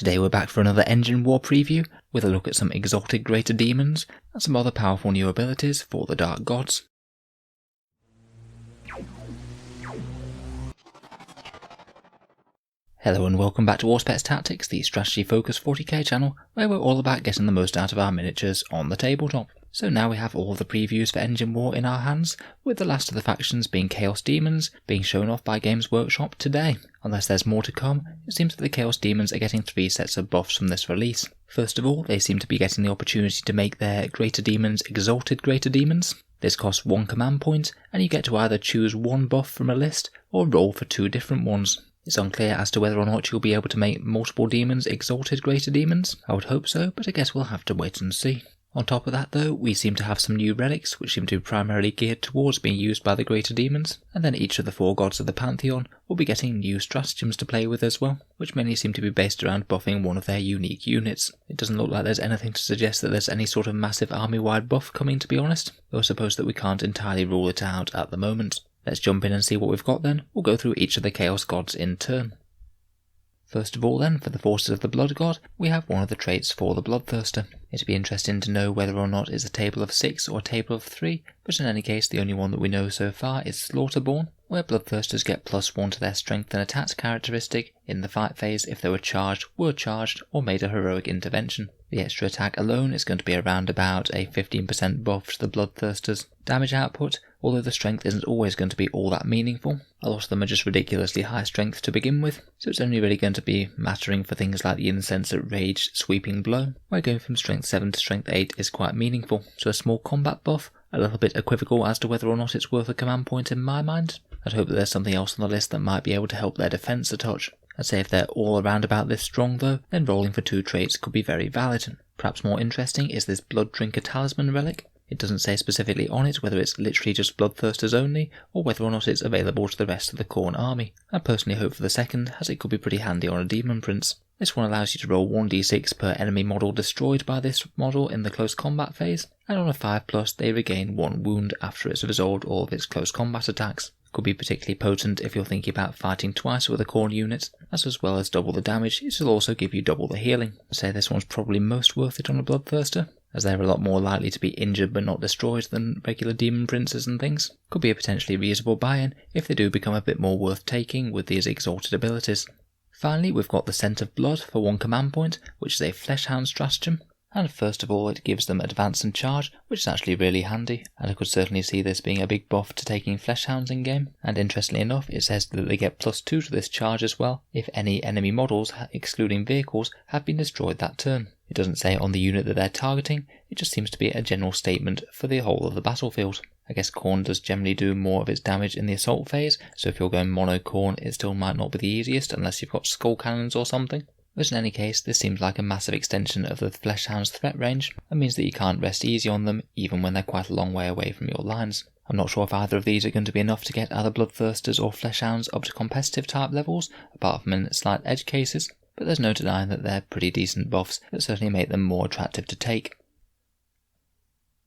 Today we're back for another Engine War preview, with a look at some Exalted Greater Demons, and some other powerful new abilities for the Dark Gods. Hello and welcome back to Auspex Tactics, the strategy-focused 40k channel, where we're all about getting the most out of our miniatures on the tabletop. So now we have all of the previews for Engine War in our hands, with the last of the factions being Chaos Demons, being shown off by Games Workshop today. Unless there's more to come, it seems that the Chaos Demons are getting 3 sets of buffs from this release. First of all, they seem to be getting the opportunity to make their Greater Demons Exalted Greater Demons. This costs 1 command point, and you get to either choose one buff from a list, or roll for 2 different ones. It's unclear as to whether or not you'll be able to make multiple demons Exalted Greater Demons. I would hope so, but I guess we'll have to wait and see. On top of that though, we seem to have some new relics, which seem to be primarily geared towards being used by the Greater Demons, and then each of the 4 gods of the Pantheon will be getting new stratagems to play with as well, which mainly seem to be based around buffing one of their unique units. It doesn't look like there's anything to suggest that there's any sort of massive army-wide buff coming, to be honest, though I suppose that we can't entirely rule it out at the moment. Let's jump in and see what we've got then. We'll go through each of the Chaos Gods in turn. First of all then, for the Forces of the Blood God, we have one of the traits for the Bloodthirster. It'd be interesting to know whether or not it's a table of 6 or a table of 3, but in any case the only one that we know so far is Slaughterborn, where Bloodthirsters get +1 to their strength and attack characteristic in the fight phase if they were charged, or made a heroic intervention. The extra attack alone is going to be around about a 15% buff to the Bloodthirsters' damage output, although the strength isn't always going to be all that meaningful. A lot of them are just ridiculously high strength to begin with, so it's only really going to be mattering for things like the Insensate Rage Sweeping Blow, where going from strength 7 to strength 8 is quite meaningful, so a small combat buff, a little bit equivocal as to whether or not it's worth a command point in my mind. I'd hope that there's something else on the list that might be able to help their defense a touch. I'd say if they're all around about this strong though, then rolling for 2 traits could be very valid. Perhaps more interesting is this Blood Drinker Talisman relic. It doesn't say specifically on it whether it's literally just Bloodthirsters only, or whether or not it's available to the rest of the Khorne army. I personally hope for the second, as it could be pretty handy on a Demon Prince. This one allows you to roll 1d6 per enemy model destroyed by this model in the close combat phase, and on a 5+, they regain 1 wound after it's resolved all of its close combat attacks. Could be particularly potent if you're thinking about fighting twice with a Khorne unit, as well as double the damage, it will also give you double the healing. I'd say this one's probably most worth it on a Bloodthirster, as they're a lot more likely to be injured but not destroyed than regular Demon Princes and things. Could be a potentially reasonable buy-in if they do become a bit more worth taking with these exalted abilities. Finally, we've got the Scent of Blood for 1 command point, which is a Fleshhound stratagem. And first of all, it gives them advance and charge, which is actually really handy, and I could certainly see this being a big buff to taking Fleshhounds in game. And interestingly enough, it says that they get +2 to this charge as well, if any enemy models, excluding vehicles, have been destroyed that turn. It doesn't say on the unit that they're targeting, it just seems to be a general statement for the whole of the battlefield. I guess Khorne does generally do more of its damage in the assault phase, so if you're going mono Khorne, it still might not be the easiest unless you've got skull cannons or something. But in any case, this seems like a massive extension of the Fleshhound's threat range, and means that you can't rest easy on them even when they're quite a long way away from your lines. I'm not sure if either of these are going to be enough to get either Bloodthirsters or Fleshhounds up to competitive type levels, apart from in slight edge cases, but there's no denying that they're pretty decent buffs that certainly make them more attractive to take.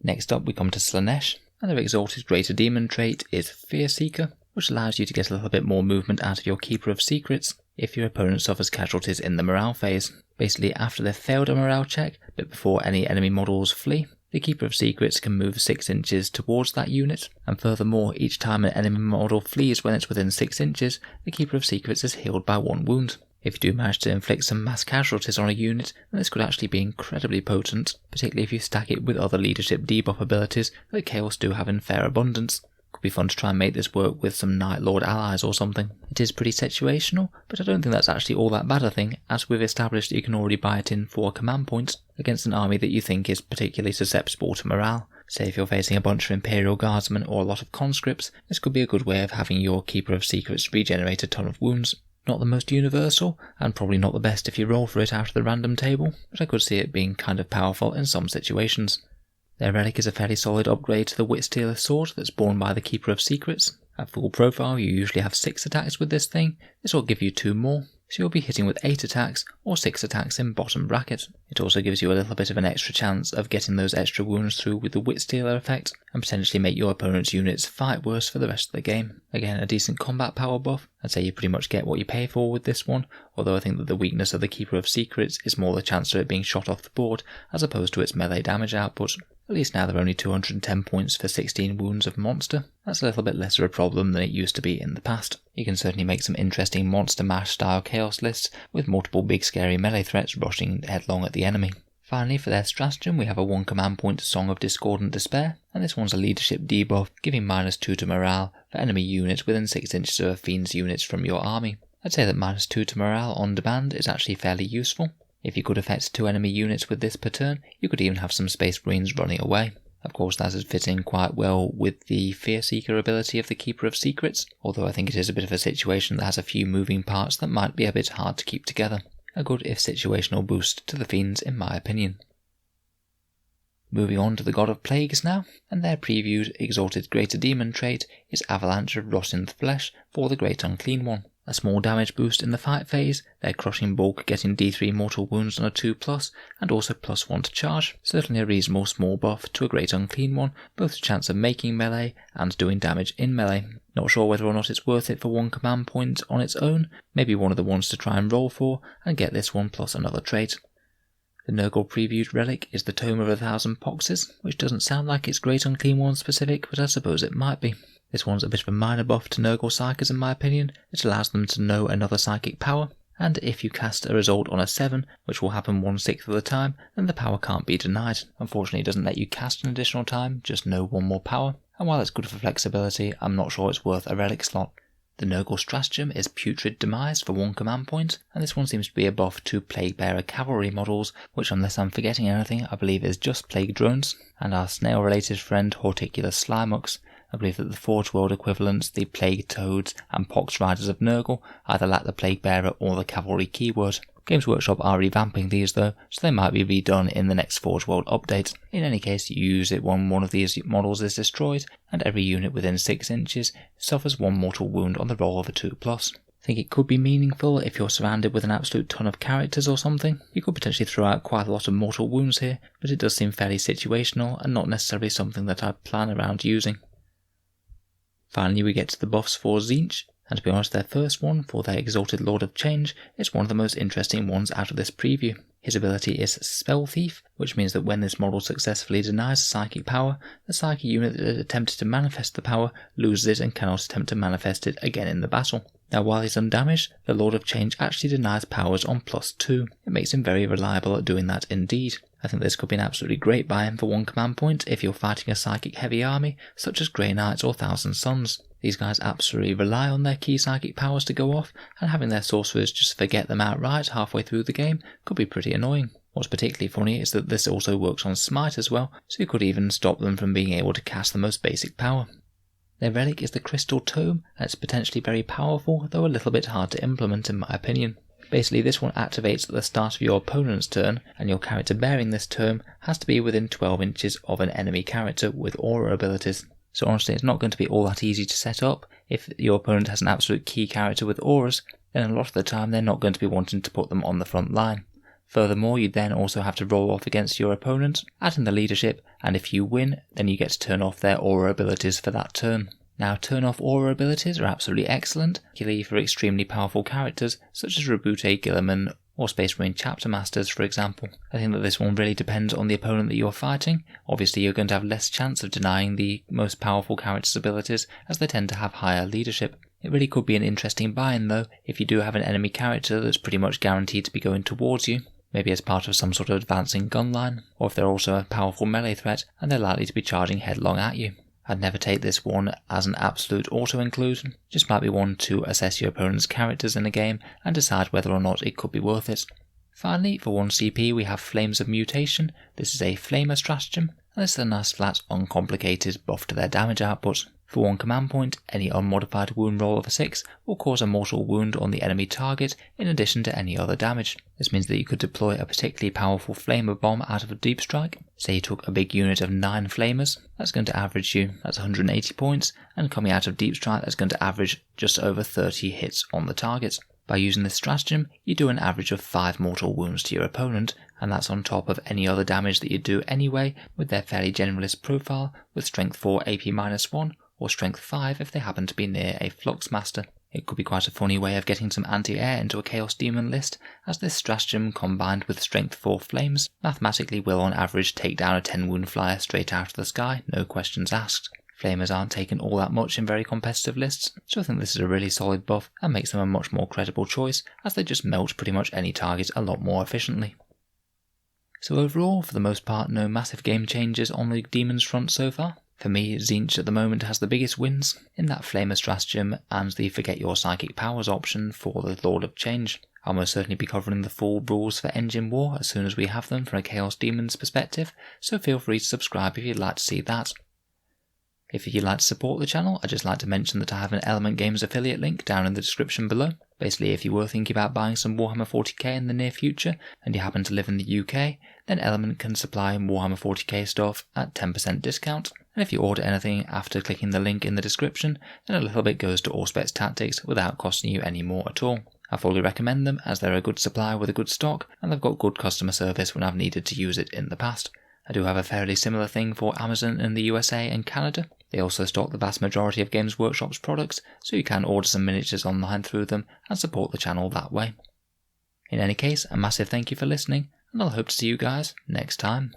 Next up we come to Slaanesh, and their Exalted Greater Demon trait is Fear Seeker, which allows you to get a little bit more movement out of your Keeper of Secrets if your opponent suffers casualties in the morale phase. Basically, after they've failed a morale check, but before any enemy models flee, the Keeper of Secrets can move 6 inches towards that unit, and furthermore, each time an enemy model flees when it's within 6 inches, the Keeper of Secrets is healed by 1 wound. If you do manage to inflict some mass casualties on a unit, then this could actually be incredibly potent, particularly if you stack it with other leadership debuff abilities that Chaos do have in fair abundance. Could be fun to try and make this work with some Night Lord allies or something. It is pretty situational, but I don't think that's actually all that bad a thing, as we've established that you can already buy it in 4 command points against an army that you think is particularly susceptible to morale. Say if you're facing a bunch of Imperial Guardsmen or a lot of conscripts, this could be a good way of having your Keeper of Secrets regenerate a ton of wounds. Not the most universal, and probably not the best if you roll for it out of the random table, but I could see it being kind of powerful in some situations. Their relic is a fairly solid upgrade to the Witstealer sword that's borne by the Keeper of Secrets. At full profile you usually have 6 attacks with this thing, this will give you 2 more. so you'll be hitting with 8 attacks or 6 attacks in bottom bracket. It also gives you a little bit of an extra chance of getting those extra wounds through with the wit stealer effect, and potentially make your opponent's units fight worse for the rest of the game. Again, a decent combat power buff. I'd say you pretty much get what you pay for with this one, although I think that the weakness of the Keeper of Secrets is more the chance of it being shot off the board as opposed to its melee damage output. At least now they're only 210 points for 16 wounds of monster. That's a little bit less of a problem than it used to be in the past. You can certainly make some interesting monster mash style chaos lists with multiple big scary melee threats rushing headlong at the enemy. Finally, for their stratagem, we have a 1 command point Song of Discordant Despair, and this one's a leadership debuff, giving -2 to morale for enemy units within 6 inches of a fiend's units from your army. I'd say that -2 to morale on demand is actually fairly useful. If you could affect 2 enemy units with this per turn, you could even have some Space Marines running away. Of course, that would fit in quite well with the Fear Seeker ability of the Keeper of Secrets, although I think it is a bit of a situation that has a few moving parts that might be a bit hard to keep together. A good if situational boost to the fiends in my opinion. Moving on to the God of Plagues now, and their previewed Exalted Greater Demon trait is Avalanche of Rotting Flesh for the Great Unclean One. A small damage boost in the fight phase, their crushing bulk getting D3 mortal wounds on a 2+, and also +1 to charge. Certainly a reasonable small buff to a Great Unclean One, both a chance of making melee and doing damage in melee. Not sure whether or not it's worth it for 1 command point on its own, maybe one of the ones to try and roll for, and get this one plus another trait. The Nurgle previewed relic is the Tome of 1,000 Poxes, which doesn't sound like it's Great Unclean One specific, but I suppose it might be. This one's a bit of a minor buff to Nurgle Psykers in my opinion. It allows them to know another psychic power, and if you cast a result on a 7, which will happen 1/6 of the time, then the power can't be denied. Unfortunately it doesn't let you cast an additional time, just know 1 more power, and while it's good for flexibility, I'm not sure it's worth a relic slot. The Nurgle stratagem is Putrid Demise for 1 command point, and this one seems to be a buff to Plaguebearer cavalry models, which unless I'm forgetting anything, I believe is just Plague Drones, and our snail-related friend Horticulus Slimux. I believe that the Forge World equivalents, the Plague Toads and Pox Riders of Nurgle, either lack the Plaguebearer or the cavalry keyword. Games Workshop are revamping these though, so they might be redone in the next Forge World update. In any case, you use it when one of these models is destroyed, and every unit within 6 inches suffers 1 mortal wound on the roll of a 2+. I think it could be meaningful if you're surrounded with an absolute ton of characters or something. You could potentially throw out quite a lot of mortal wounds here, but it does seem fairly situational and not necessarily something that I'd plan around using. Finally we get to the buffs for Tzeentch, and to be honest their first one, for their Exalted Lord of Change, is one of the most interesting ones out of this preview. His ability is Spell Thief, which means that when this model successfully denies a psychic power, the psychic unit that attempted to manifest the power loses it and cannot attempt to manifest it again in the battle. Now while he's undamaged, the Lord of Change actually denies powers on +2. It makes him very reliable at doing that indeed. I think this could be an absolutely great buy-in for 1 command point if you're fighting a psychic heavy army, such as Grey Knights or Thousand Suns. These guys absolutely rely on their key psychic powers to go off, and having their sorcerers just forget them outright halfway through the game could be pretty annoying. What's particularly funny is that this also works on Smite as well, so you could even stop them from being able to cast the most basic power. Their relic is the Crystal Tome, and it's potentially very powerful, though a little bit hard to implement in my opinion. Basically this one activates at the start of your opponent's turn, and your character bearing this tome has to be within 12 inches of an enemy character with aura abilities. So honestly it's not going to be all that easy to set up. If your opponent has an absolute key character with auras, then a lot of the time they're not going to be wanting to put them on the front line. Furthermore, you then also have to roll off against your opponent, add in the leadership, and if you win, then you get to turn off their aura abilities for that turn. Now, turn-off aura abilities are absolutely excellent, particularly for extremely powerful characters such as Rabute Gilliman or Space Marine Chapter Masters, for example. I think that this one really depends on the opponent that you're fighting. Obviously, you're going to have less chance of denying the most powerful characters' abilities, as they tend to have higher leadership. It really could be an interesting buy-in though, if you do have an enemy character that's pretty much guaranteed to be going towards you, maybe as part of some sort of advancing gun line, or if they're also a powerful melee threat and they're likely to be charging headlong at you. I'd never take this one as an absolute auto-include, just might be one to assess your opponent's characters in a game and decide whether or not it could be worth it. Finally, for 1 CP we have Flames of Mutation. This is a Flamer stratagem, and this is a nice flat, uncomplicated buff to their damage output. For 1 command point, any unmodified wound roll of a 6 will cause a mortal wound on the enemy target in addition to any other damage. This means that you could deploy a particularly powerful flamer bomb out of a deep strike. Say you took a big unit of 9 flamers, that's going to average you, that's 180 points, and coming out of deep strike that's going to average just over 30 hits on the target. By using this stratagem, you do an average of 5 mortal wounds to your opponent, and that's on top of any other damage that you do anyway with their fairly generalist profile with strength 4 AP -1 or strength 5 if they happen to be near a Flux Master. It could be quite a funny way of getting some anti-air into a Chaos Daemon list, as this stratagem combined with strength 4 flames mathematically will on average take down a 10 wound flyer straight out of the sky, no questions asked. Flamers aren't taken all that much in very competitive lists, so I think this is a really solid buff and makes them a much more credible choice, as they just melt pretty much any target a lot more efficiently. So overall, for the most part, no massive game changes on the Demons front so far. For me, Tzeentch at the moment has the biggest wins in that Flamer stratagem and the Forget Your Psychic Powers option for the Lord of Change. I'll most certainly be covering the full rules for Engine War as soon as we have them from a Chaos Demons perspective, so feel free to subscribe if you'd like to see that. If you'd like to support the channel, I'd just like to mention that I have an Element Games affiliate link down in the description below. Basically, if you were thinking about buying some Warhammer 40k in the near future, and you happen to live in the UK, then Element can supply Warhammer 40k stuff at 10% discount. And if you order anything after clicking the link in the description, then a little bit goes to Auspex Tactics without costing you any more at all. I fully recommend them as they're a good supplier with a good stock, and they've got good customer service when I've needed to use it in the past. I do have a fairly similar thing for Amazon in the USA and Canada. They also stock the vast majority of Games Workshop's products, so you can order some miniatures online through them and support the channel that way. In any case, a massive thank you for listening, and I'll hope to see you guys next time.